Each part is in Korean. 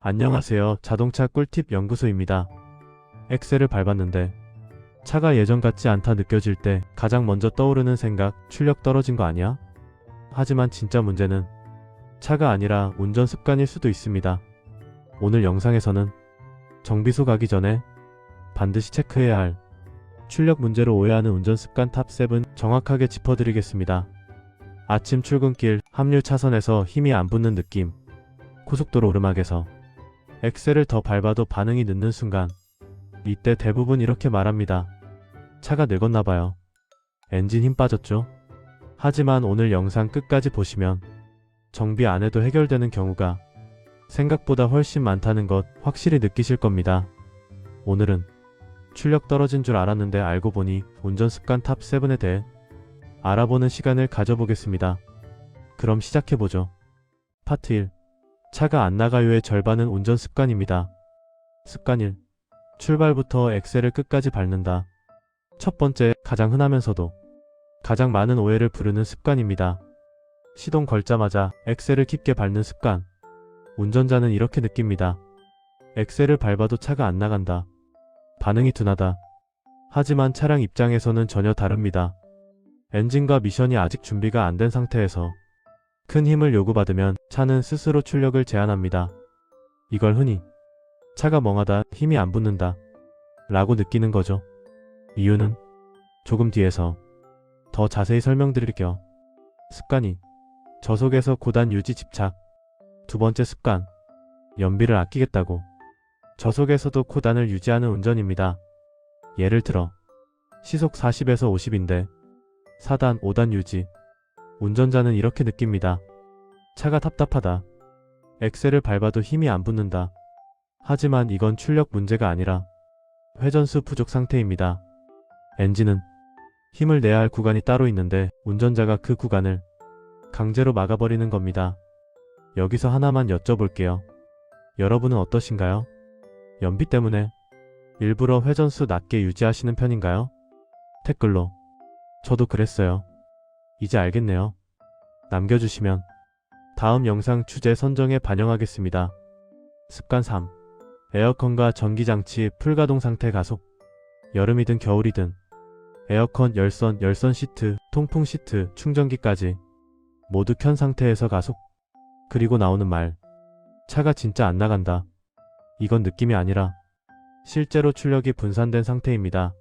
안녕하세요. 자동차 꿀팁 연구소입니다. 엑셀을 밟았는데 차가 예전 같지 않다 느껴질 때 가장 먼저 떠오르는 생각, 출력 떨어진 거 아니야? 하지만 진짜 문제는 차가 아니라 운전 습관일 수도 있습니다. 오늘 영상에서는 정비소 가기 전에 반드시 체크해야 할 출력 문제로 오해하는 운전 습관 탑 7 정확하게 짚어드리겠습니다. 아침 출근길 합류 차선에서 힘이 안 붙는 느낌, 고속도로 오르막에서 엑셀을 더 밟아도 반응이 늦는 순간, 이때 대부분 이렇게 말합니다. 차가 늙었나봐요. 엔진 힘 빠졌죠? 하지만 오늘 영상 끝까지 보시면 정비 안 해도 해결되는 경우가 생각보다 훨씬 많다는 것 확실히 느끼실 겁니다. 오늘은 출력 떨어진 줄 알았는데 알고 보니 운전 습관 탑 7에 대해 알아보는 시간을 가져보겠습니다. 그럼 시작해보죠. 파트 1. 차가 안 나가요의 절반은 운전 습관입니다. 습관 1. 출발부터 엑셀을 끝까지 밟는다. 첫 번째, 가장 흔하면서도 가장 많은 오해를 부르는 습관입니다. 시동 걸자마자 엑셀을 깊게 밟는 습관. 운전자는 이렇게 느낍니다. 엑셀을 밟아도 차가 안 나간다. 반응이 둔하다. 하지만 차량 입장에서는 전혀 다릅니다. 엔진과 미션이 아직 준비가 안 된 상태에서 큰 힘을 요구받으면 차는 스스로 출력을 제한합니다. 이걸 흔히 차가 멍하다, 힘이 안 붙는다 라고 느끼는 거죠. 이유는 조금 뒤에서 더 자세히 설명드릴게요. 습관 2. 저속에서 고단 유지 집착. 두 번째 습관, 연비를 아끼겠다고 저속에서도 고단을 유지하는 운전입니다. 예를 들어 시속 40에서 50인데 4단, 5단 유지. 운전자는 이렇게 느낍니다. 차가 답답하다. 엑셀을 밟아도 힘이 안 붙는다. 하지만 이건 출력 문제가 아니라 회전수 부족 상태입니다. 엔진은 힘을 내야 할 구간이 따로 있는데 운전자가 그 구간을 강제로 막아버리는 겁니다. 여기서 하나만 여쭤볼게요. 여러분은 어떠신가요? 연비 때문에 일부러 회전수 낮게 유지하시는 편인가요? 댓글로 저도 그랬어요. 이제 알겠네요. 남겨주시면 다음 영상 주제 선정에 반영하겠습니다. 습관 3. 에어컨과 전기장치 풀가동 상태 가속. 여름이든 겨울이든 에어컨, 열선 시트, 통풍 시트, 충전기까지 모두 켠 상태에서 가속. 그리고 나오는 말. 차가 진짜 안 나간다. 이건 느낌이 아니라 실제로 출력이 분산된 상태입니다.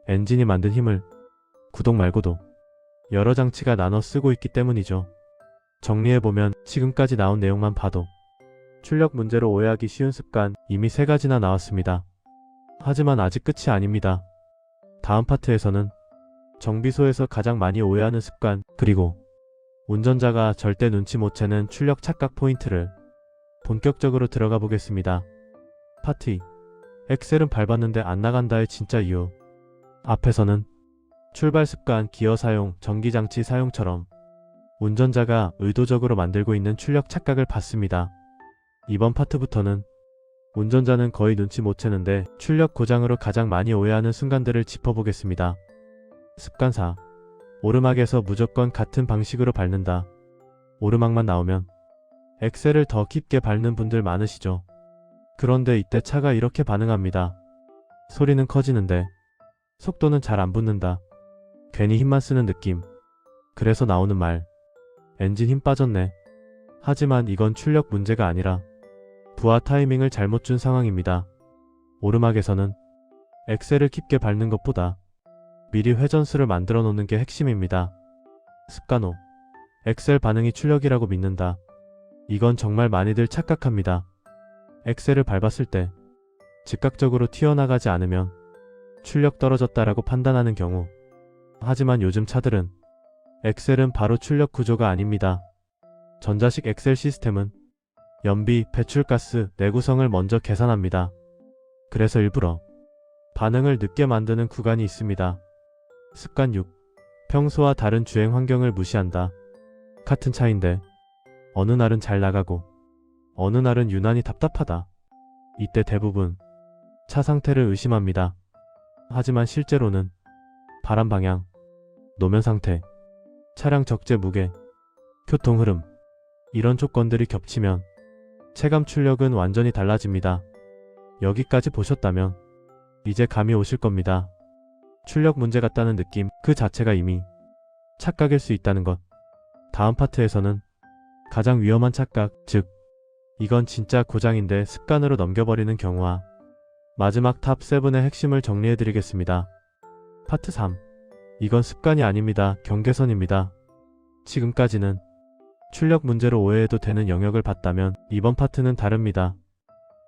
엔진이 만든 힘을 구동 말고도 여러 장치가 나눠 쓰고 있기 때문이죠. 정리해보면 지금까지 나온 내용만 봐도 출력 문제로 오해하기 쉬운 습관 이미 3가지나 나왔습니다. 하지만 아직 끝이 아닙니다. 다음 파트에서는 정비소에서 가장 많이 오해하는 습관, 그리고 운전자가 절대 눈치 못 채는 출력 착각 포인트를 본격적으로 들어가 보겠습니다. 파트 2. 엑셀은 밟았는데 안 나간다의 진짜 이유. 앞에서는 출발 습관, 기어 사용, 전기장치 사용처럼 운전자가 의도적으로 만들고 있는 출력 착각을 봤습니다. 이번 파트부터는 운전자는 거의 눈치 못 채는데 출력 고장으로 가장 많이 오해하는 순간들을 짚어보겠습니다. 습관 4. 오르막에서 무조건 같은 방식으로 밟는다. 오르막만 나오면 엑셀을 더 깊게 밟는 분들 많으시죠? 그런데 이때 차가 이렇게 반응합니다. 소리는 커지는데 속도는 잘 안 붙는다. 괜히 힘만 쓰는 느낌. 그래서 나오는 말. 엔진 힘 빠졌네. 하지만 이건 출력 문제가 아니라 부하 타이밍을 잘못 준 상황입니다. 오르막에서는 엑셀을 깊게 밟는 것보다 미리 회전수를 만들어 놓는 게 핵심입니다. 습관 5. 엑셀 반응이 출력이라고 믿는다. 이건 정말 많이들 착각합니다. 엑셀을 밟았을 때 즉각적으로 튀어나가지 않으면 출력 떨어졌다라고 판단하는 경우. 하지만 요즘 차들은 엑셀은 바로 출력 구조가 아닙니다. 전자식 엑셀 시스템은 연비, 배출가스, 내구성을 먼저 계산합니다. 그래서 일부러 반응을 늦게 만드는 구간이 있습니다. 습관 6. 평소와 다른 주행 환경을 무시한다. 같은 차인데 어느 날은 잘 나가고 어느 날은 유난히 답답하다. 이때 대부분 차 상태를 의심합니다. 하지만 실제로는 바람 방향, 노면 상태, 차량 적재 무게, 교통 흐름, 이런 조건들이 겹치면 체감 출력은 완전히 달라집니다. 여기까지 보셨다면 이제 감이 오실 겁니다. 출력 문제 같다는 느낌 그 자체가 이미 착각일 수 있다는 것. 다음 파트에서는 가장 위험한 착각, 즉 이건 진짜 고장인데 습관으로 넘겨버리는 경우와 마지막 탑 7의 핵심을 정리해드리겠습니다. 파트 3. 이건 습관이 아닙니다. 경계선입니다. 지금까지는 출력 문제로 오해해도 되는 영역을 봤다면 이번 파트는 다릅니다.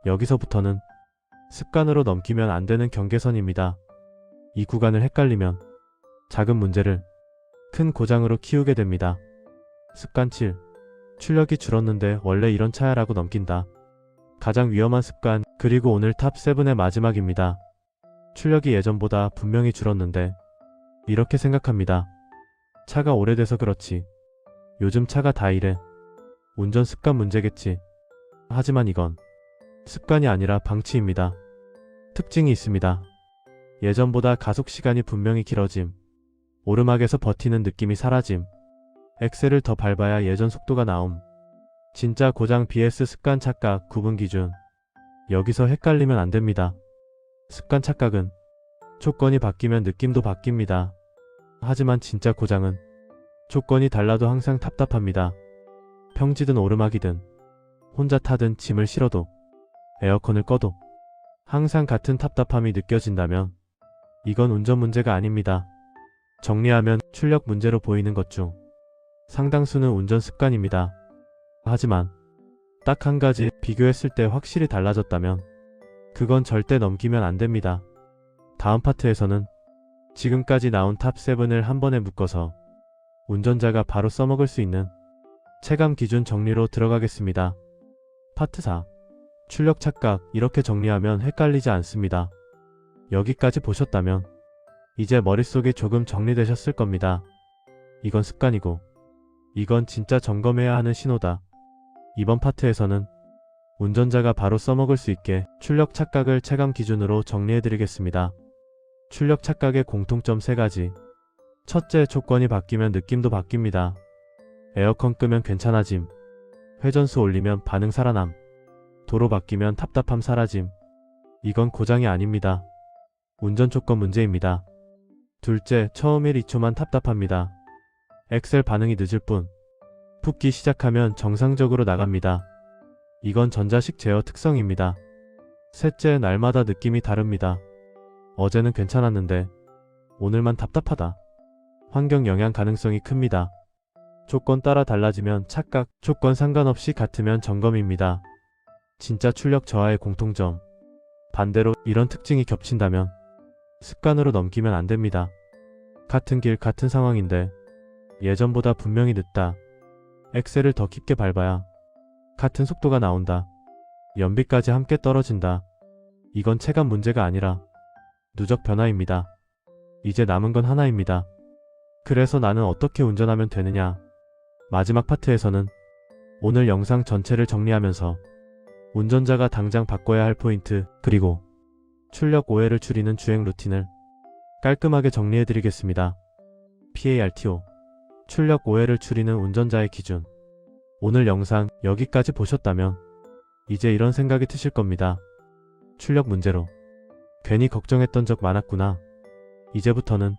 여기서부터는 습관으로 넘기면 안 되는 경계선입니다. 이 구간을 헷갈리면 작은 문제를 큰 고장으로 키우게 됩니다. 습관 7. 출력이 줄었는데 원래 이런 차야라고 넘긴다. 가장 위험한 습관, 그리고 오늘 탑 7의 마지막입니다. 출력이 예전보다 분명히 줄었는데 이렇게 생각합니다. 차가 오래돼서 그렇지. 요즘 차가 다 이래. 운전 습관 문제겠지. 하지만 이건 습관이 아니라 방치입니다. 특징이 있습니다. 예전보다 가속 시간이 분명히 길어짐. 오르막에서 버티는 느낌이 사라짐. 엑셀을 더 밟아야 예전 속도가 나옴. 진짜 고장 vs 습관 착각 구분 기준. 여기서 헷갈리면 안 됩니다. 습관 착각은 조건이 바뀌면 느낌도 바뀝니다. 하지만 진짜 고장은 조건이 달라도 항상 답답합니다. 평지든 오르막이든 혼자 타든 짐을 실어도 에어컨을 꺼도 항상 같은 답답함이 느껴진다면 이건 운전 문제가 아닙니다. 정리하면 출력 문제로 보이는 것 중 상당수는 운전 습관입니다. 하지만 딱 한 가지 비교했을 때 확실히 달라졌다면 그건 절대 넘기면 안 됩니다. 다음 파트에서는 지금까지 나온 탑 7을 한 번에 묶어서 운전자가 바로 써먹을 수 있는 체감 기준 정리로 들어가겠습니다. 파트 4. 출력 착각. 이렇게 정리하면 헷갈리지 않습니다. 여기까지 보셨다면 이제 머릿속이 조금 정리되셨을 겁니다. 이건 습관이고 이건 진짜 점검해야 하는 신호다. 이번 파트에서는 운전자가 바로 써먹을 수 있게 출력 착각을 체감 기준으로 정리해드리겠습니다. 출력 착각의 공통점 3가지. 첫째, 조건이 바뀌면 느낌도 바뀝니다. 에어컨 끄면 괜찮아짐. 회전수 올리면 반응 살아남. 도로 바뀌면 답답함 사라짐. 이건 고장이 아닙니다. 운전 조건 문제입니다. 둘째, 처음 1, 2초만 답답합니다. 엑셀 반응이 늦을 뿐. 붓기 시작하면 정상적으로 나갑니다. 이건 전자식 제어 특성입니다. 셋째, 날마다 느낌이 다릅니다. 어제는 괜찮았는데 오늘만 답답하다. 환경 영향 가능성이 큽니다. 조건 따라 달라지면 착각, 조건 상관없이 같으면 점검입니다. 진짜 출력 저하의 공통점. 반대로 이런 특징이 겹친다면 습관으로 넘기면 안 됩니다. 같은 길 같은 상황인데 예전보다 분명히 늦다. 엑셀을 더 깊게 밟아야 같은 속도가 나온다. 연비까지 함께 떨어진다. 이건 체감 문제가 아니라 누적 변화입니다. 이제 남은 건 하나입니다. 그래서 나는 어떻게 운전하면 되느냐? 마지막 파트에서는 오늘 영상 전체를 정리하면서 운전자가 당장 바꿔야 할 포인트, 그리고 출력 오해를 줄이는 주행 루틴을 깔끔하게 정리해드리겠습니다. PARTO. 출력 오해를 줄이는 운전자의 기준. 오늘 영상 여기까지 보셨다면 이제 이런 생각이 드실 겁니다. 출력 문제로 괜히 걱정했던 적 많았구나. 이제부터는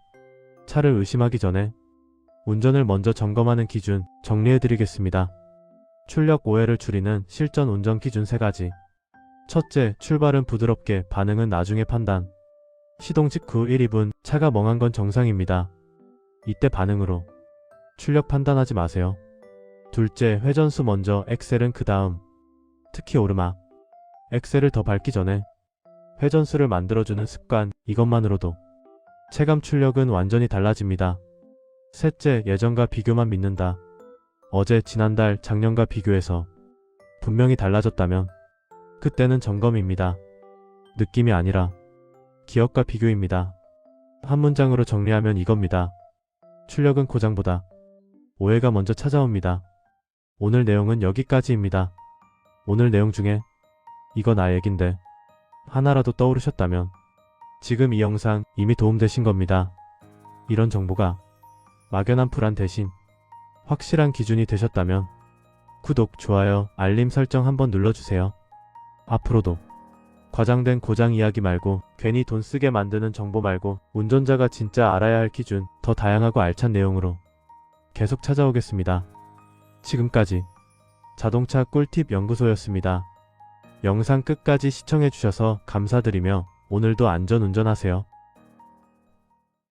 차를 의심하기 전에 운전을 먼저 점검하는 기준 정리해드리겠습니다. 출력 오해를 줄이는 실전 운전 기준 3가지. 첫째, 출발은 부드럽게, 반응은 나중에 판단. 시동 직후 1, 2분 차가 멍한 건 정상입니다. 이때 반응으로 출력 판단하지 마세요. 둘째, 회전수 먼저, 엑셀은 그 다음. 특히 오르막. 엑셀을 더 밟기 전에 회전수를 만들어주는 습관, 이것만으로도 체감 출력은 완전히 달라집니다. 셋째, 예전과 비교만 믿는다. 어제, 지난달, 작년과 비교해서 분명히 달라졌다면 그때는 점검입니다. 느낌이 아니라 기억과 비교입니다. 한 문장으로 정리하면 이겁니다. 출력은 고장보다 오해가 먼저 찾아옵니다. 오늘 내용은 여기까지입니다. 오늘 내용 중에 이거 나 얘긴데 하나라도 떠오르셨다면 지금 이 영상 이미 도움되신 겁니다. 이런 정보가 막연한 불안 대신 확실한 기준이 되셨다면 구독, 좋아요, 알림 설정 한번 눌러주세요. 앞으로도 과장된 고장 이야기 말고 괜히 돈 쓰게 만드는 정보 말고 운전자가 진짜 알아야 할 기준 더 다양하고 알찬 내용으로 계속 찾아오겠습니다. 지금까지 자동차 꿀팁 연구소였습니다. 영상 끝까지 시청해주셔서 감사드리며 오늘도 안전 운전하세요.